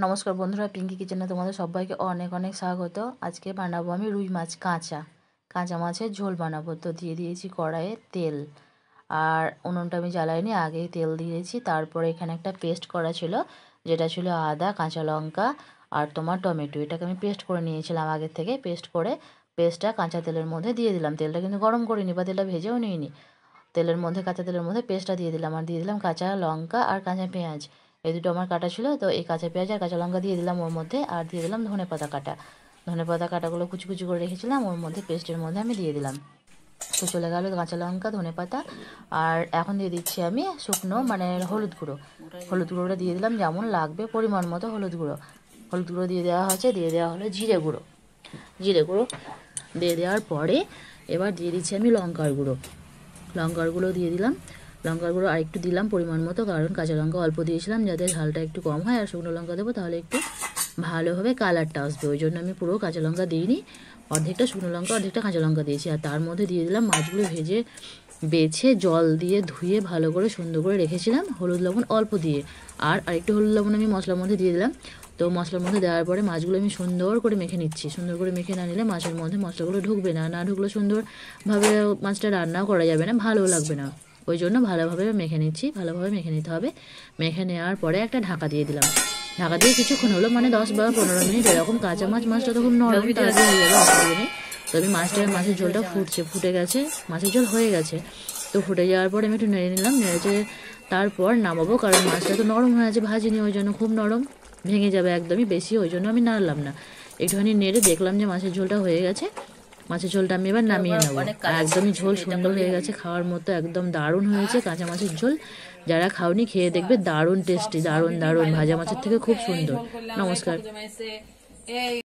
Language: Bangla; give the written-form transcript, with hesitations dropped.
নমস্কার বন্ধুরা, পিঙ্কি কিচেনে তোমাদের সবাইকে অনেক অনেক স্বাগত। আজকে বানাবো আমি রুই মাছ, কাঁচা মাছের ঝোল বানাবো। তো দিয়ে দিয়েছি কড়াইয়ে তেল, আর উনুনটা আমি জ্বালাইনি, আগেই তেল দিয়েছি। তারপরে এখানে একটা পেস্ট করা ছিল, যেটা ছিল আদা, কাঁচা লঙ্কা আর তোমার টমেটো। এটাকে আমি পেস্ট করে নিয়েছিলাম আগের থেকে। পেস্টটা কাঁচা তেলের মধ্যে দিয়ে দিলাম। তেলটা কিন্তু গরম করিনি বা তেলটা ভেজেও নিইনি। কাঁচা তেলের মধ্যে পেস্টটা দিয়ে দিলাম, আর দিয়ে দিলাম কাঁচা লঙ্কা আর কাঁচা পেঁয়াজ। এই দুটো আমার কাটা ছিল, তো এই কাঁচা পেঁয়াজ আর কাঁচা লঙ্কা দিয়ে দিলাম ওর মধ্যে। আর দিয়ে দিলাম ধনে পাতা কাটাগুলো কুচি কুচি করে রেখেছিলাম, ওর মধ্যে পেস্টের মধ্যে আমি দিয়ে দিলাম। তো চলে গেল কাঁচা লঙ্কা, ধনে পাতা। আর এখন দিয়ে দিচ্ছি আমি শুকনো হলুদ গুঁড়োটা দিয়ে দিলাম, যেমন লাগবে পরিমাণ মতো হলুদ গুঁড়ো দিয়ে দেওয়া হয়েছে। দিয়ে দেওয়া হলো জিরে গুঁড়ো দিয়ে দেওয়ার পরে এবার দিয়ে দিচ্ছি আমি লঙ্কার গুঁড়ো দিয়ে দিলাম। লঙ্কার গুঁড়ো আরেকটু দিলাম পরিমাণ মতো, কারণ কাঁচা লঙ্কা অল্প দিয়েছিলাম, যাতে ঝালটা একটু কম হয়। আর শুকনো লঙ্কা দেবো, তাহলে একটু ভালোভাবে কালারটা আসবে। ওই জন্য আমি পুরো কাঁচা লঙ্কা দিইনি, অর্ধেকটা শুকনো লঙ্কা অর্ধেকটা কাঁচা লঙ্কা দিয়েছি। আর তার মধ্যে দিয়ে দিলাম মাছগুলো বেছে জল দিয়ে ধুয়ে ভালো করে সুন্দর করে রেখেছিলাম, হলুদ লবণ অল্প দিয়ে। আর আরেকটু হলুদ লবণ আমি মশলার মধ্যে দিয়ে দিলাম। তো মশলার মধ্যে দেওয়ার পরে মাছগুলো আমি সুন্দর করে মেখে নিচ্ছি। সুন্দর করে মেখে না নিলে মাছের মধ্যে মশলাগুলো ঢুকবে না ঢুকলে সুন্দরভাবে মাছটা রান্নাও করা যাবে না, ভালোও লাগবে না। ওই জন্য ভালোভাবে মেখে নিচ্ছি, ভালোভাবে মেখে নিতে হবে। মেখে নেওয়ার পরে একটা ঢাকা দিয়ে দিলাম। ঢাকা দিয়ে কিছুক্ষণ হলো, 10 বা 15 মিনিট এরকম। কাঁচা মাছটা তো খুব নরম, তাড়াতাড়ি হয়ে যাবে, অসুবিধা নেই। তো আমি মাছের ঝোলটা ফুটে গেছে, মাছের ঝোল হয়ে গেছে। তো ফুটে যাওয়ার পরে আমি একটু নেড়ে নিলাম, তারপর নামাবো, কারণ মাছটা তো নরম হয়ে আছে, ভাজিনি, ওই জন্য খুব নরম, ভেঙে যাবে একদমই বেশি, ওই জন্য আমি নাড়লাম না। একটুখানি নেড়ে দেখলাম যে মাছের ঝোলটা হয়ে গেছে। মাছের ঝোলটা আমি এবার নামিয়ে নেবো। একদমই ঝোল সুন্দর হয়ে গেছে, খাওয়ার মতো একদম দারুণ হয়েছে কাঁচা মাছের ঝোল। যারা খাওনি খেয়ে দেখবে, দারুণ টেস্টি, দারুণ ভাজা মাছের থেকে খুব সুন্দর। নমস্কার।